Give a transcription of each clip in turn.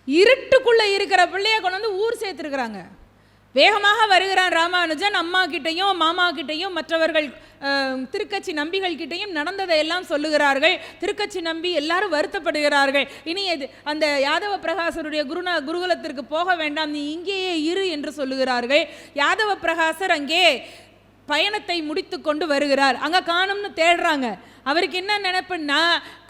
இருட்டுக்குள்ளே இருக்கிற பிள்ளைய கொண்டு வந்து ஊர் சேர்த்துருக்குறாங்க. வேகமாக வருகிறான் ராமானுஜன். அம்மா கிட்டையும் மாமா கிட்டையும் மற்றவர்கள் திருக்கட்சி நம்பிகள் கிட்டையும் நடந்ததை எல்லாம் சொல்லுகிறார்கள். திருக்கட்சி நம்பி எல்லாரும் வருத்தப்படுகிறார்கள். இனி அந்த யாதவ பிரகாசருடைய குருகுலத்திற்கு போக வேண்டாம், நீ இங்கேயே இரு என்று சொல்லுகிறார்கள். யாதவ பிரகாசர் அங்கே பயணத்தை முடித்து கொண்டு வருகிறார். அங்கே காணும்னு தேடுறாங்க. அவருக்கு என்ன நினைப்புன்னா,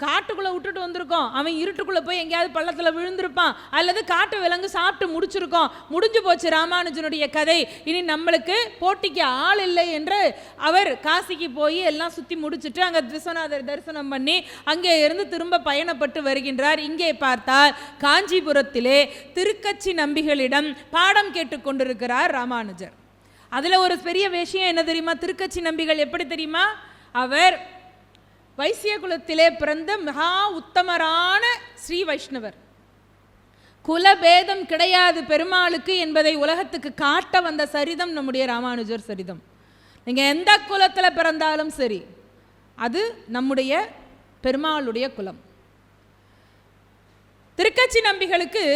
காட்டுக்குள்ளே விட்டுட்டு வந்திருக்கோம், அவன் இருட்டுக்குள்ளே போய் எங்கேயாவது பள்ளத்தில் விழுந்திருப்பான், அல்லது காட்டு விலங்கு சாப்பிட்டு முடிச்சிருக்கோம், முடிஞ்சு போச்சு ராமானுஜனுடைய கதை, இனி நம்மளுக்கு போட்டிக்கு ஆள் இல்லை என்று அவர் காசிக்கு போய் எல்லாம் சுற்றி முடிச்சுட்டு அங்கே விஸ்வநாதர் தரிசனம் பண்ணி அங்கே இருந்து திரும்ப பயணப்பட்டு வருகின்றார். இங்கே பார்த்தால் காஞ்சிபுரத்திலே திருக்கட்சி நம்பிகளிடம் பாடம் கேட்டுக்கொண்டிருக்கிறார் ராமானுஜர். அதில் ஒரு பெரிய விஷயம் என்ன தெரியுமா? திருக்கட்சி நம்பிகள் எப்படி தெரியுமா? அவர் வைசிய குலத்திலே பிறந்த மகா உத்தமரான ஸ்ரீ வைஷ்ணவர். குலபேதம் கிடையாது பெருமாளுக்கு என்பதை உலகத்துக்கு காட்ட வந்த சரிதம் நம்முடைய ராமானுஜர் சரிதம். நீங்கள் எந்த குலத்தில் பிறந்தாலும் சரி, அது நம்முடைய பெருமாளுடைய குலம். திருக்கட்சி நம்பிகளுக்கு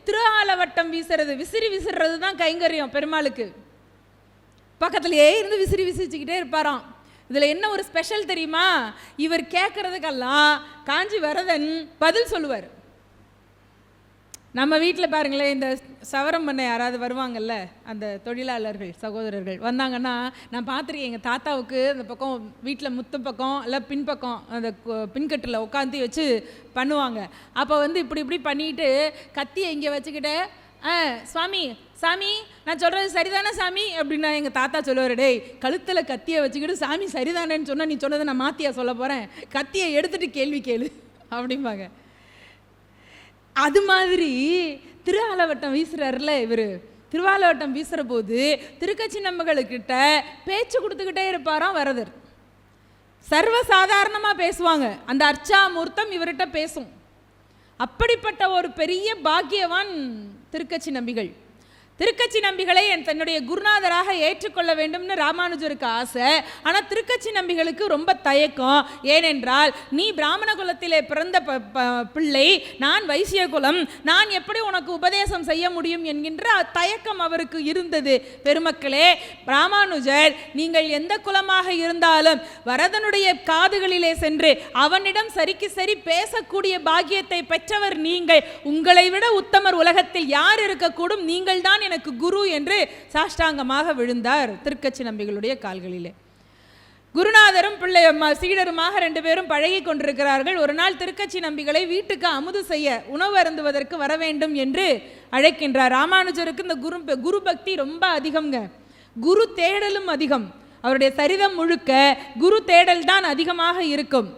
திருஆலவட்டம் வீசுறது, விசிறி விசிறது தான் கைங்கரியம். பெருமாளுக்கு பக்கத்துலேயே இருந்து விசிறி விசிச்சுக்கிட்டே இருப்பாராம். இதில் என்ன ஒரு ஸ்பெஷல் தெரியுமா? இவர் கேட்குறதுக்கெல்லாம் காஞ்சி வரதன் பதில் சொல்லுவார். நம்ம வீட்டில் பாருங்களேன், இந்த சவரம் பண்ண யாராவது வருவாங்கல்ல, அந்த தொழிலாளர்கள் சகோதரர்கள் வந்தாங்கன்னா, நான் பார்த்துருக்கேன், எங்கள் தாத்தாவுக்கு அந்த பக்கம் வீட்டில் முத்து பக்கம் இல்லை பின்பக்கம் அந்த பின்கட்டில் உட்காந்து வச்சு பண்ணுவாங்க. அப்போ வந்து இப்படி இப்படி பண்ணிட்டு கத்தியை இங்கே வச்சுக்கிட்டு, சுவாமி சாமி நான் சொல்கிறது சரிதானே சாமி அப்படின்னா எங்கள் தாத்தா சொல்லுவார், டேய் கழுத்தில் கத்தியை வச்சுக்கிட்டு சாமி சரிதானேன்னு சொன்னால் நீ சொன்னதை நான் மாற்றியா சொல்ல போகிறேன், கத்தியை எடுத்துகிட்டு கேள்வி கேளு அப்படிம்பாங்க. அது மாதிரி திருஆலவட்டம் வீசுறாருல இவர், திருவாலவட்டம் வீசுகிற போது திருக்கட்சி நம்பர்களுக்கிட்ட பேச்சு கொடுத்துக்கிட்டே இருப்பாராம் வரதர். சர்வசாதாரணமாக பேசுவாங்க. அந்த அர்ச்சாமூர்த்தம் இவர்கிட்ட பேசும். அப்படிப்பட்ட ஒரு பெரிய பாக்கியவான் திருக்கட்சி நம்பிகள். திருக்கட்சி நம்பிகளை தன்னுடைய குருநாதராக ஏற்றுக்கொள்ள வேண்டும்னு ராமானுஜருக்கு ஆசை. ஆனால் திருக்கட்சி நம்பிகளுக்கு ரொம்ப தயக்கம். ஏனென்றால், நீ பிராமண குலத்திலே பிறந்த பிள்ளை, நான் வைசிய குலம், நான் எப்படி உனக்கு உபதேசம் செய்ய முடியும் என்கின்ற தயக்கம் அவருக்கு இருந்தது. பெருமக்களே, ராமானுஜர் நீங்கள் எந்த குலமாக இருந்தாலும் வரதனுடைய காதுகளிலே சென்று அவனிடம் சரிக்கு சரி பேசக்கூடிய பாக்கியத்தை பெற்றவர் நீங்கள். உங்களை விட உத்தமர் உலகத்தில் யார் இருக்கக்கூடும்? நீங்கள் தான் எனக்கு குரு என்று சாஷ்டாங்கமாக விழுந்தார் திருக்கட்சி நம்பிகளுடைய கால்களிலே. குருநாதரும் பிள்ளை சீடருமாக ரெண்டு பேரும் பழகி கொண்டிருக்கிறார்கள். ஒரு நாள் திருக்கட்சி நம்பிகளை வீட்டுக்கு அமுது செய்ய உணவு அருந்துவதற்கு வர வேண்டும் என்று அழைக்கின்றார். ராமானுஜருக்கு இந்த குரு பக்தி ரொம்ப அதிகம்ங்க. குரு தேடலும் அதிகம். அவருடைய சரிதம் முழுக்க குரு தேடல் தான் அதிகமாக இருக்கும்.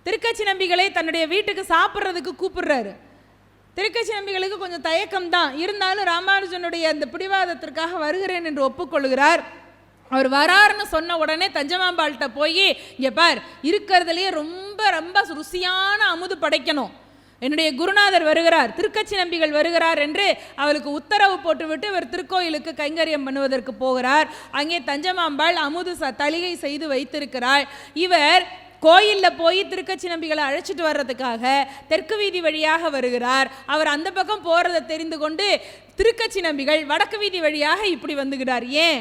திருக்கட்சி நம்பிகளை தன்னுடைய வீட்டுக்கு சாப்பிட்றதுக்கு கூப்பிடுறாரு. திருக்கட்சி நம்பிகளுக்கு கொஞ்சம் தயக்கம் தான் இருந்தாலும் ராமானுஜனுடைய அந்த பிடிவாதத்திற்காக வருகிறேன் என்று ஒப்புக்கொள்கிறார். அவர் வராருன்னு சொன்ன உடனே தஞ்சமாம்பாள்கிட்ட போய், இங்கே பார், இருக்கிறதுலேயே ரொம்ப ரொம்ப ருசியான அமுது படைக்கணும், என்னுடைய குருநாதர் வருகிறார், திருக்கட்சி நம்பிகள் வருகிறார் என்று அவளுக்கு உத்தரவு போட்டுவிட்டு இவர் திருக்கோயிலுக்கு கைங்கரியம் பண்ணுவதற்கு போகிறார். அங்கே தஞ்சமாம்பாள் அமுது தளிகை செய்து வைத்திருக்கிறாள். இவர் கோயிலில் போய் திருக்கட்சி நம்பிகளை அழைச்சிட்டு வர்றதுக்காக தெற்கு வீதி வழியாக வருகிறார். அவர் அந்த பக்கம் போகிறத தெரிந்து கொண்டு திருக்கட்சி நம்பிகள் வடக்கு வீதி வழியாக இப்படி வந்துகிறார். ஏன்?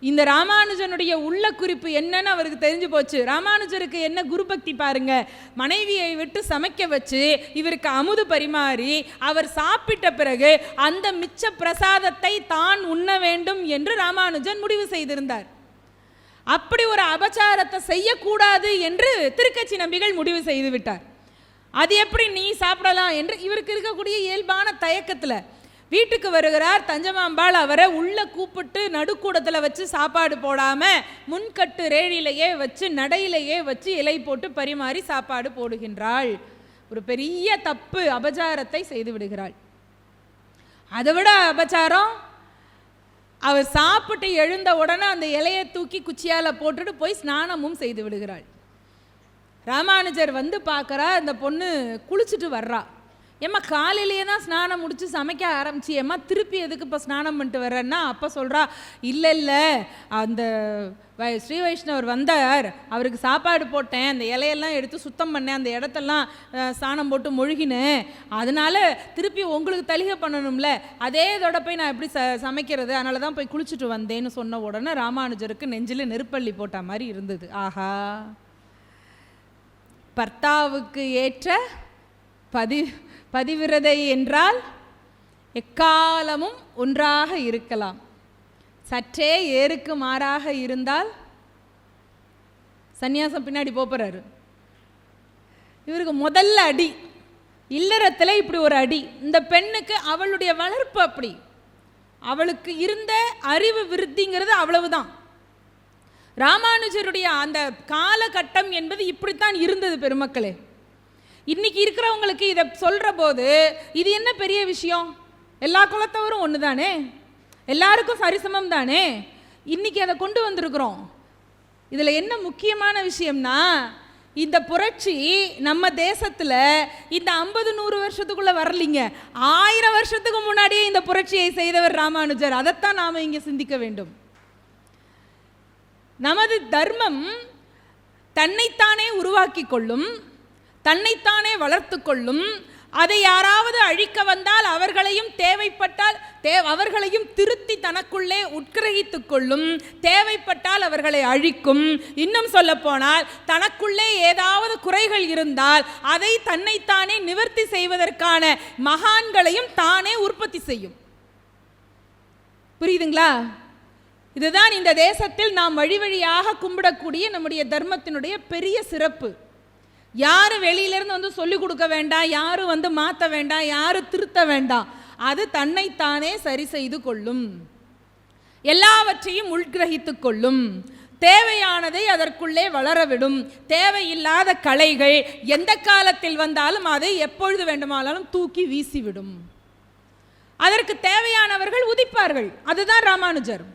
இந்த ராமானுஜனுடைய உள்ள குறிப்பு என்னன்னு அவருக்கு தெரிஞ்சு போச்சு. ராமானுஜருக்கு என்ன குரு பக்தி பாருங்க. மனைவியை விட்டு சமைக்க வச்சு இவருக்கு அமுது பரிமாறி அவர் சாப்பிட்ட பிறகு அந்த மிச்ச பிரசாதத்தை தான் உண்ண வேண்டும் என்று ராமானுஜன் முடிவு செய்திருந்தார். அப்படி ஒரு அபச்சாரத்தை செய்யக்கூடாது என்று திருக்கட்சி நம்பிகள் முடிவு செய்து விட்டார். அது எப்படி நீ சாப்பிடலாம் என்று இவருக்கு இருக்கக்கூடிய இயல்பான தயக்கத்தில் வீட்டுக்கு வருகிறார். தஞ்சமாம்பாள் அவரை உள்ள கூப்பிட்டு நடுக்கூடத்தில் வச்சு சாப்பாடு போடாமல் முன்கட்டு ரேழிலேயே வச்சு நடையிலேயே வச்சு இலை போட்டு பரிமாறி சாப்பாடு போடுகின்றாள். ஒரு பெரிய தப்பு, அபச்சாரத்தை செய்து விடுகிறாள். அதை விட அபச்சாரம், அவர் சாப்பிட்டு எழுந்த உடனே அந்த இலையை தூக்கி குச்சியால் போட்டுட்டு போய் ஸ்நானமும் செய்து விடுகிறாள். ராமானுஜர் வந்து பார்க்குறா, அந்த பொண்ணு குளிச்சுட்டு வர்றா. ஏம்மா காலையிலேயே தான் ஸ்நானம் முடித்து சமைக்க ஆரம்பிச்சு, ஏம்மா திருப்பி எதுக்கு இப்போ ஸ்நானம் பண்ணிட்டு வர்றேன்னா, அப்போ சொல்கிறா, இல்லை இல்லை அந்த ஸ்ரீ வைஷ்ணவர் வந்தார், அவருக்கு சாப்பாடு போட்டேன், அந்த இலையெல்லாம் எடுத்து சுத்தம் பண்ணேன், அந்த இடத்தெல்லாம் ஸ்நானம் போட்டு மொழுகினேன், அதனால திருப்பி உங்களுக்கு தலிகை பண்ணணும்ல, அதே இதோட போய் நான் எப்படி சமைக்கிறது, அதனால தான் போய் குளிச்சுட்டு வந்தேன்னு சொன்ன உடனே ராமானுஜருக்கு நெஞ்சில் நெருப்பள்ளி போட்ட மாதிரி இருந்தது. ஆஹா, பர்த்தாவுக்கு ஏற்ற பதிவிரதை என்றால் எக்காலமும் ஒன்றாக இருக்கலாம், சற்றே ஏருக்கு மாறாக இருந்தால் சந்நியாசம் பின்னாடி போறாரு. இவருக்கு முதல்ல அடி, இல்லறத்தில் இப்படி ஒரு அடி. இந்த பெண்ணுக்கு அவளுடைய வளர்ப்பு அப்படி, அவளுக்கு இருந்த அறிவு விருத்திங்கிறது அவ்வளவுதான். ராமானுஜருடைய அந்த காலகட்டம் என்பது இப்படித்தான் இருந்தது பெருமக்களே. இன்னைக்கு இருக்கிறவங்களுக்கு இதை சொல்கிற போது இது என்ன பெரிய விஷயம், எல்லா குலத்தவரும் ஒன்று தானே, எல்லாருக்கும் சரிசமம் தானே, இன்னைக்கு அதை கொண்டு வந்திருக்கிறோம். இதில் என்ன முக்கியமான விஷயம்னா, இந்த புரட்சி நம்ம தேசத்தில் இந்த 50-100 வருஷத்துக்குள்ளே வரலிங்க, 1000 வருஷத்துக்கு முன்னாடியே இந்த புரட்சியை செய்தவர் ராமானுஜர். அதைத்தான் நாம் இங்கே சிந்திக்க வேண்டும். நமது தர்மம் தன்னைத்தானே உருவாக்கி கொள்ளும், தன்னைத்தானே வளர்த்து கொள்ளும். அதை யாராவது அழிக்க வந்தால் அவர்களையும் தேவைப்பட்டால் அவர்களையும் திருத்தி தனக்குள்ளே உட்கிரகித்து கொள்ளும், தேவைப்பட்டால் அவர்களை அழிக்கும். இன்னும் சொல்ல போனால் தனக்குள்ளே ஏதாவது குறைகள் இருந்தால் அதை தன்னைத்தானே நிவர்த்தி செய்வதற்கான மகான்களையும் தானே உற்பத்தி செய்யும். புரியுதுங்களா? இதுதான் இந்த தேசத்தில் நாம் வழி வழியாக கும்பிடக்கூடிய நம்முடைய தர்மத்தினுடைய பெரிய சிறப்பு. யாரும் வெளியிலிருந்து வந்து சொல்லிக் கொடுக்க வேண்டாம், யாரும் வந்து மாற்ற வேண்டாம், யாரும் திருத்த வேண்டாம், அது தன்னைத்தானே சரி செய்து கொள்ளும், எல்லாவற்றையும் உள்கிரகித்து கொள்ளும், தேவையானதை அதற்குள்ளே வளரவிடும். தேவையில்லாத கலைகள் எந்த காலத்தில் வந்தாலும் அதை எப்பொழுது வேண்டுமானாலும் தூக்கி வீசிவிடும். அதற்கு தேவையானவர்கள் உதிப்பார்கள். அதுதான் ராமானுஜர்.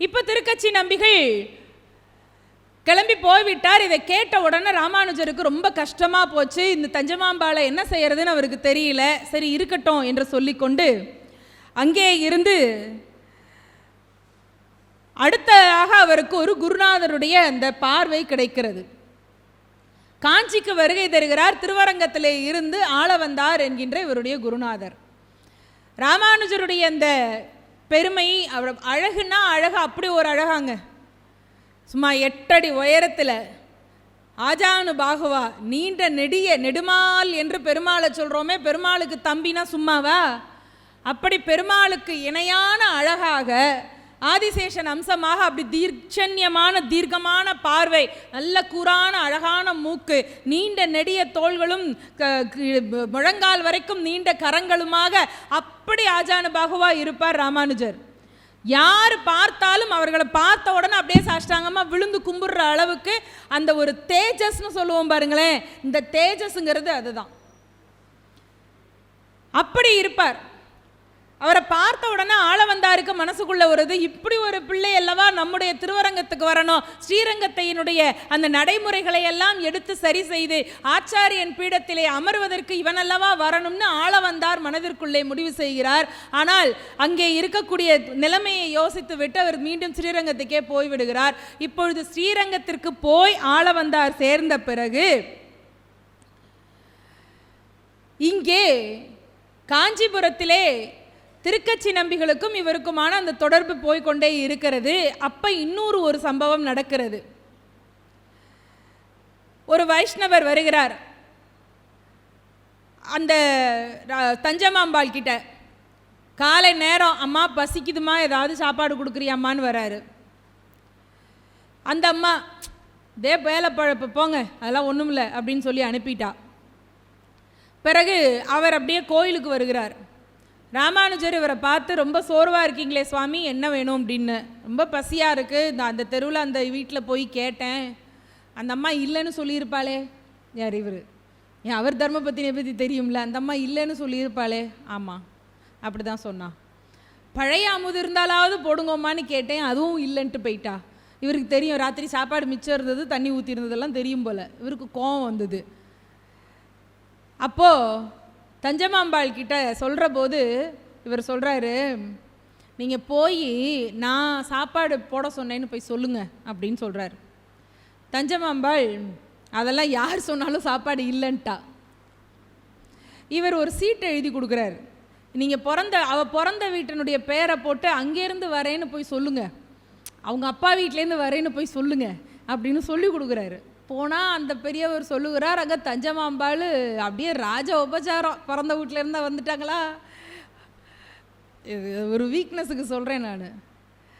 இப்போ திருக்கச்சி நம்பிகள் கிளம்பி போய்விட்டார். இதை கேட்ட உடனே ராமானுஜருக்கு ரொம்ப கஷ்டமாக போச்சு. இந்த தஞ்சமாம்பாளை என்ன செய்யறதுன்னு அவருக்கு தெரியல. சரி இருக்கட்டும் என்று சொல்லிக்கொண்டு அங்கே இருந்து அடுத்ததாக அவருக்கு ஒரு குருநாதருடைய அந்த பார்வை கிடைக்கிறது. காஞ்சிக்கு வருகை தருகிறார். திருவரங்கத்திலே இருந்து ஆள வந்தார் என்கின்ற இவருடைய குருநாதர். ராமானுஜருடைய அந்த பெருமை, அவர் அழகுன்னா அழகு, அப்படி ஒரு அழகாங்க. சும்மா 8 அடி உயரத்தில் ஆஜானு பாகுவா, நீண்ட நெடிய நெடுமால் என்று பெருமாளை சொல்கிறோமே, பெருமாளுக்கு தம்பினா சும்மாவா? அப்படி பெருமாளுக்கு இணையான அழகாக ஆதிசேஷன் அம்சமாக அப்படி தீர்க்கமான பார்வை, நல்ல கூரான அழகான மூக்கு, நீண்ட நெடிய தோள்களும் முழங்கால் வரைக்கும் நீண்ட கரங்களுமாக அப்படி ஆஜானு பாகுவா இருப்பார் ராமானுஜர். யார் பார்த்தாலும் அவர்களை பார்த்த உடனே அப்படியே சாஷ்டாங்கமாக விழுந்து கும்பிடுற அளவுக்கு அந்த ஒரு தேஜஸ்ன்னு சொல்லுவோம் பாருங்களேன், இந்த தேஜஸ்ங்கிறது அதுதான். அப்படி இருப்பார். அவரை பார்த்த உடனே ஆள வந்தாருக்கு மனசுக்குள்ள வருது, இப்படி ஒரு பிள்ளை அல்லவா நம்முடைய திருவரங்கத்துக்கு வரணும், ஸ்ரீரங்கத்தையினுடைய அந்த நடைமுறைகளை எல்லாம் எடுத்து சரி செய்து ஆச்சாரியன் பீடத்திலே அமர்வதற்கு இவனல்லவா வரணும்னு ஆள வந்தார் மனதிற்குள்ளே முடிவு செய்கிறார். ஆனால் அங்கே இருக்கக்கூடிய நிலைமையை யோசித்து விட்டு அவர் மீண்டும் ஸ்ரீரங்கத்துக்கே போய்விடுகிறார். இப்பொழுது ஸ்ரீரங்கத்திற்கு போய் ஆள வந்தார் சேர்ந்த பிறகு இங்கே காஞ்சிபுரத்திலே திருக்கச்சி நம்பிகளுக்கும் இவருக்குமான அந்த தொடர்பு போய்கொண்டே இருக்கிறது. அப்ப இன்னொரு ஒரு சம்பவம் நடக்கிறது. ஒரு வைஷ்ணவர் வருகிறார் அந்த தஞ்சமாம்பாள் கிட்ட. காலை நேரம், அம்மா பசிக்குதுமா, ஏதாவது சாப்பாடு கொடுக்குறியாம்மான்னு வராரு. அந்த அம்மா, தே வேலை பழப்பு போங்க, அதெல்லாம் ஒன்றும் இல்லை அப்படின்னு சொல்லி அனுப்பிட்டா. பிறகு அவர் அப்படியே கோயிலுக்கு வருகிறார். ராமானுஜர் இவரை பார்த்து, ரொம்ப சோர்வாக இருக்கீங்களே சுவாமி, என்ன வேணும் அப்படின்னு. ரொம்ப பசியாக இருக்குது, நான் அந்த தெருவில் அந்த வீட்டில் போய் கேட்டேன், அந்த அம்மா இல்லைன்னு சொல்லியிருப்பாளே. யார் இவர்? ஏன் அவர் தர்மபத்தினை பற்றி தெரியும்ல, அந்த அம்மா இல்லைன்னு சொல்லியிருப்பாளே. ஆமாம், அப்படி தான் சொன்னான். பழைய அமுது இருந்தாலாவது போடுங்கம்மான்னு கேட்டேன், அதுவும் இல்லைன்ட்டு போயிட்டா. இவருக்கு தெரியும் ராத்திரி சாப்பாடு மிச்சம் இருந்தது, தண்ணி ஊற்றி இருந்ததெல்லாம் தெரியும் போல். இவருக்கு கோபம் வந்தது. அப்போது தஞ்சமாம்பாள் கிட்ட சொல்கிற போது இவர் சொல்கிறாரு, நீங்கள் போய் நான் சாப்பாடு போட சொன்னேன்னு போய் சொல்லுங்க அப்படின்னு சொல்கிறாரு. தஞ்சமாம்பாள் அதெல்லாம் யார் சொன்னாலும் சாப்பாடு இல்லைன்ட்டா. இவர் ஒரு சீட்டை எழுதி கொடுக்குறாரு, நீங்கள் அவள் பிறந்த வீட்டினுடைய பேரை போட்டு அங்கேருந்து வரேன்னு போய் சொல்லுங்க, அவங்க அப்பா வீட்டிலேருந்து வரேன்னு போய் சொல்லுங்க அப்படின்னு சொல்லி கொடுக்குறாரு. போனால் அந்த பெரியவர் சொல்லுகிறார், அங்கே தஞ்சமாம்பாள் அப்படியே ராஜ உபச்சாரம், பிறந்த வீட்டிலேருந்து வந்துட்டாங்களா. ஒரு வீக்னஸுக்கு சொல்கிறேன் நான்.